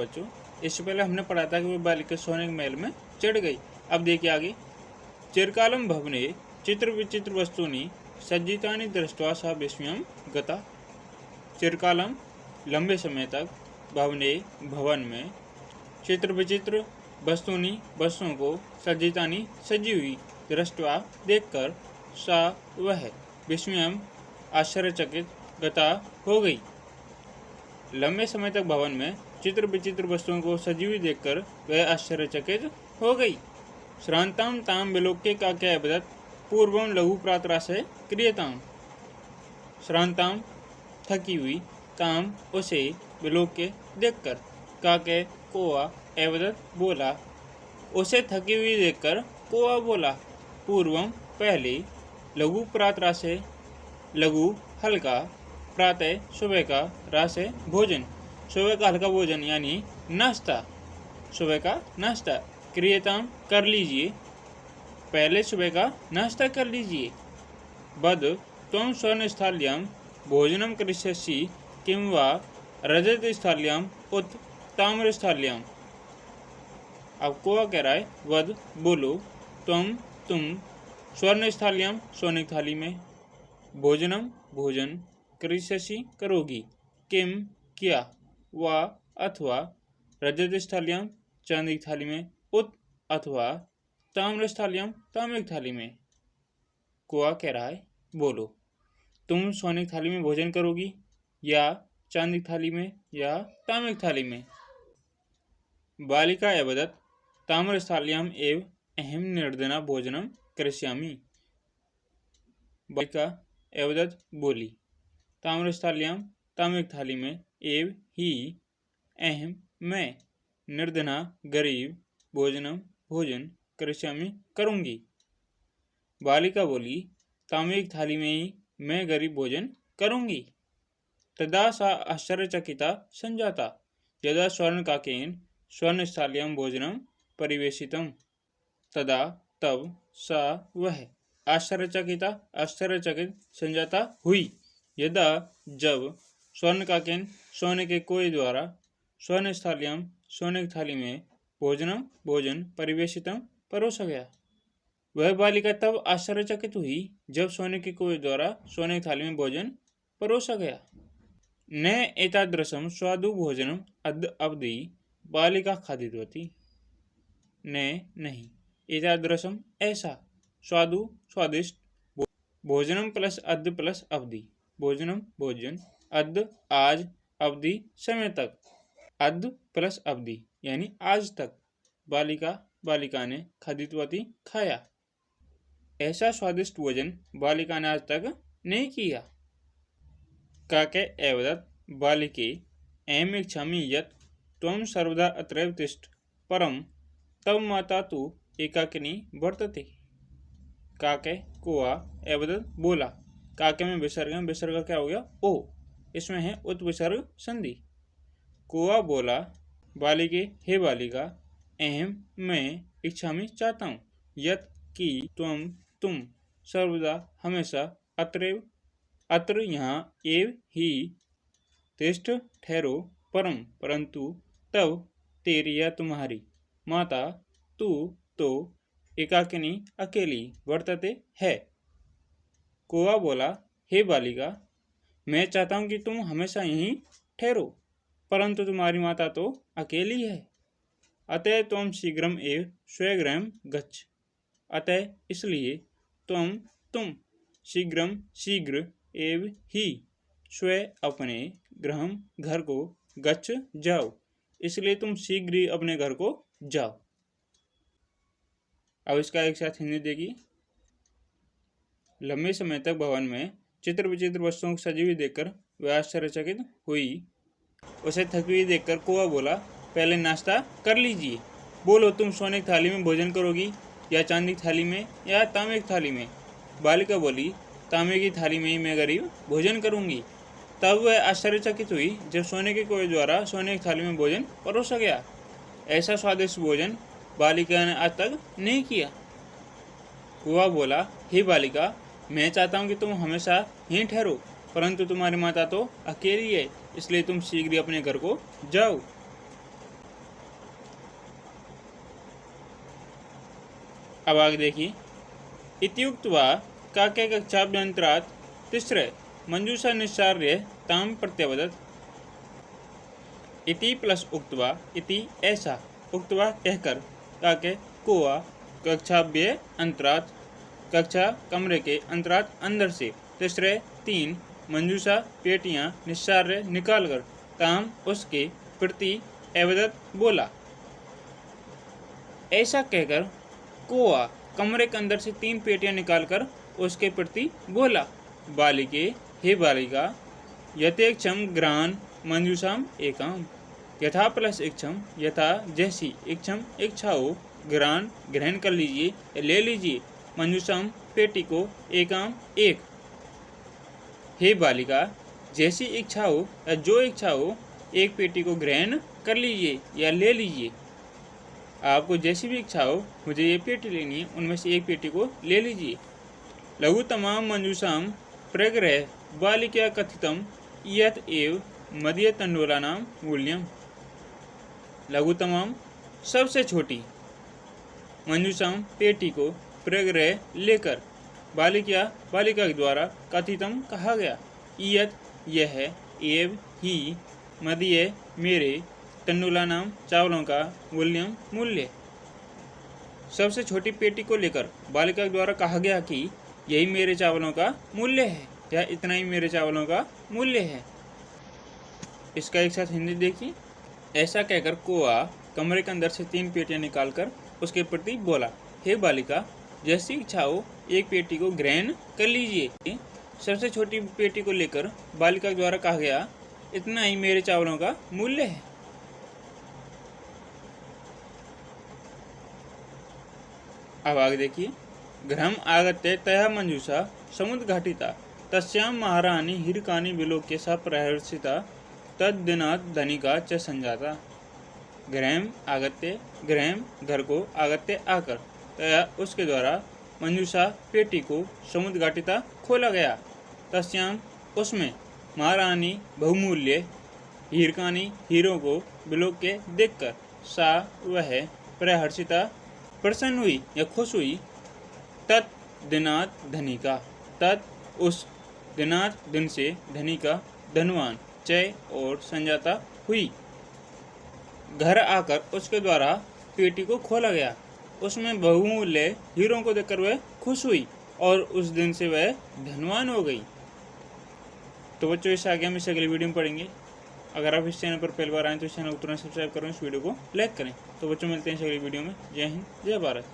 बच्चों, इससे पहले हमने पढ़ा था कि वो बालिका सोने के महल में चढ़ गई। अब देखिए आगे, चिरकालम भवने चित्र विचित्र वस्तुनि सज्जितानि दृष्ट्वा सा विस्मयं गता। चिरकालम लंबे समय तक, भवने भवन में, चित्र विचित्र वस्तुनि वस्तुओं को, सज्जितानि सजी हुई, दृष्ट्वा देखकर, सा वह, विस्मयं आश्चर्यचकित, गता हो गई। लंबे समय तक भवन में चित्र विचित्र वस्तुओं को सजी हुई देखकर वह आश्चर्यचकित हो गई। श्रांताम ताम विलोक्य का क्या अवदत् पूर्वम लघु प्रातराशय क्रियताम। श्रांताम थकी हुई, ताम उसे, विलोक्य देखकर, काके कोआ, अवदत् बोला, उसे थकी हुई देखकर कोआ बोला, पूर्वम पहले, लघु प्रातराशय लघु हल्का, प्रातः सुबह का, राशय भोजन सुबह का हल्का भोजन यानी नाश्ता, सुबह का नाश्ता, क्रियताम कर लीजिए, पहले सुबह का नाश्ता कर लीजिए। बद त्वं स्वर्णस्थाल्यां भोजनम करिष्यसि किं वा रजतस्थाल्यां उत ताम्रस्थाल्यां। अब कोआ कह रहा है, वद बोलो, तुम स्वर्णस्थाल्यां सोने की थाली में, भोजनम भोजन, करिष्यसि करोगी, किम क्या, वा अथवा, रजतस्थाल्यां चांदी की थाली में, उत अथवा, ताम्रस्थाल्यां ताम्र की थाली में। कोआ कह रहा है, बोलो, तुम सोने की थाली में भोजन करोगी या चांदी की थाली में या ताम्र की थाली में। बालिका अवदत् ताम्रस्थाल्यां एव अहम निर्दना भोजनम करिष्यामि। बालिका अवदत् बोली, ताम्रस्थाल्यां ताम्र की थाली में, एव ही, अहम मैं, निर्धना गरीब, भोजनम भोजन, करिष्यामि करूंगी। बालिका बोली, ताम्र की थाली में ही मैं गरीब भोजन करूंगी। तदा सा आश्चर्यचकिता संजाता यदा स्वर्णकाकेन स्वर्णस्थाल्यां भोजनम परिवेशितम। तदा तब, सा वह, आश्चर्यचकित संजाता हुई, यदा जब, स्वर्णकाकेन सोने के कोए द्वारा, स्वर्णस्थाल्यां सोने की थाली में, भोजनम भोजन, परिवेशितम परोसा गया। वह बालिका तब आश्चर्यचकित हुई जब सोने के कोए द्वारा सोने की थाली में भोजन परोसा गया। न एतादृशम स्वादु भोजनम अद्य अवधि बालिका खादितवती। न नहीं, एतादृशम ऐसा, स्वादु स्वादिष्ट, भोजनम प्लस अद्य प्लस अवधि, भोजनम भोजन, अद्य आज, अवधि समय तक, अद्य प्लस अवधि यानी आज तक, बालिका ने खादितवती खाया। ऐसा स्वादिष्ट भोजन बालिका ने आज तक नहीं किया। काके एवदत् बालिके अहम इच्छामि यत् त्वं सर्वदा अत्रैव तिष्ठ परम तव माता तु एकाकिनी वर्तते। काके कोआ एवदत् बोला, काके में विसर्ग है, विसर्ग क्या हो गया, ओ, इसमें है उत विसर्ग संधि। कोआ बोला, बालिके हे बालिका, अहम मैं, इच्छामि चाहता हूँ, यत् कि तुम सर्वदा हमेशा, अत्रैव अत्र यहाँ, एव ही, तिष्ठ ठहरो, परम परंतु, तव तेरी या तुम्हारी, माता तू तो, एकाकिनी अकेली, वर्तते है। कोआ बोला, हे बालिका, मैं चाहता हूँ कि तुम हमेशा यहीं ठहरो, परंतु तुम्हारी माता तो अकेली है। अतः त्वं शीघ्रम एव स्वगृहं गच्छ। अतः इसलिए, तुम शीघ्रम शीघ्र, एव ही, स्व अपने, गृहम घर को, गच्छ जाओ, इसलिए तुम शीघ्र ही अपने घर को जाओ। अब इसका एक साथ हिंदी देखिए। लंबे समय तक भवन में चित्र विचित्र वस्तुओं को सजी हुई देखकर वह आश्चर्यचकित हुई। उसे थकी हुई देखकर कोआ बोला, पहले नाश्ता कर लीजिए। बोलो, तुम सोने की थाली में भोजन करोगी या चांदी की थाली में या तांबे की थाली में। बालिका बोली, तांबे की थाली में ही मैं गरीब भोजन करूंगी। तब वह आश्चर्यचकित हुई जब सोने के कोए द्वारा सोने की थाली में भोजन परोसा गया। ऐसा स्वादिष्ट भोजन बालिका ने आज तक नहीं किया। कुआ बोला, हे बालिका, मैं चाहता हूँ कि तुम हमेशा यहीं ठहरो, परंतु तुम्हारी माता तो अकेली है, इसलिए तुम शीघ्र अपने घर को जाओ। अब आगे देखिए, इत्युक्त्वा काके कक्षाभ्यन्तरात् तिस्रे मंजूषा निस्सार्य ताम प्रत्यवदत्। इति प्लस उक्त्वा, इति ऐसा, उक्त्वा कहकर, काके कोआ कक्षाभ्य अंतरात कक्षा कमरे के अंतरात अंदर से, तीसरे 3 मंजूषा पेटियां निस्सार्य निकालकर, ताम उसके प्रति एवदत बोला। ऐसा कहकर कोआ कमरे के अंदर से 3 पेटियां निकालकर उसके प्रति बोला। बालिके, हे बालिका, यथेक्षम ग्रहण मंजूषाम एकाम, यथा प्लस इक्षम, यथा जैसी, इक्षम इच्छा हो, ग्रहण कर लीजिए या ले लीजिए, मंजूषाम पेटी को, एकाम एक। हे बालिका, जैसी इच्छा हो या जो इच्छा हो, एक पेटी को ग्रहण कर लीजिए या ले लीजिए। आपको जैसी भी इच्छा हो, मुझे ये पेटी लेनी है, उनमें से एक पेटी को ले लीजिए। लघु तमाम मंजूषाम प्रग्रह बालिका कथितम यत एव मदीय तंडोलानाम मूल्यम। लघु तमाम सबसे छोटी मंजूषाम पेटी को प्रग्रह लेकर बालिका के द्वारा कथितम कहा गया, यत यह, एव ही, मदीय मेरे, तंडुलानाम चावलों का, मूल्यम मूल्य। सबसे छोटी पेटी को लेकर बालिका के द्वारा कहा गया कि यही मेरे चावलों का मूल्य है, या इतना ही मेरे चावलों का मूल्य है। इसका एक साथ हिंदी देखिए। ऐसा कहकर कोआ कमरे के अंदर से 3 पेटियां निकालकर उसके प्रति बोला, हे बालिका, जैसी इच्छा हो, एक पेटी को ग्रहण कर लीजिए। सबसे छोटी पेटी को लेकर बालिका के द्वारा कहा गया, इतना ही मेरे चावलों का मूल्य है। अब आगे देखिए, गृहम आगत्य तया मंजूषा समुद्घाटिता तस्यां महारानी हीरकानि विलोक्य सा प्रहर्षिता तद्दिनात् धनिका च संजाता। गृहम आगत्य, गृहम घर को, आगत्य आकर, तया उसके द्वारा, मंजूषा पेटी को, समुद्घाटिता खोला गया, तस्यां उसमें, महारानी बहुमूल्य, हीरकानि हीरों को, विलोक्य देखकर, सा वह, प्रहर्षिता प्रसन्न हुई या खुश हुई, तत् दिनात धनिका, तत् उस, दिनात दिन से, धनिका धनवान, चय और संजाता हुई। घर आकर उसके द्वारा पेटी को खोला गया, उसमें बहुमूल्य हीरों को देखकर वह खुश हुई और उस दिन से वह धनवान हो गई। तो बच्चों, इस आगे हम इस अगली वीडियो में पढ़ेंगे। अगर आप इस चैनल पर पहली बार आए तो इस चैनल को तुरंत सब्सक्राइब करें, इस वीडियो को लाइक करें। तो बच्चों, मिलते हैं इस अगली वीडियो में। जय हिंद, जय भारत।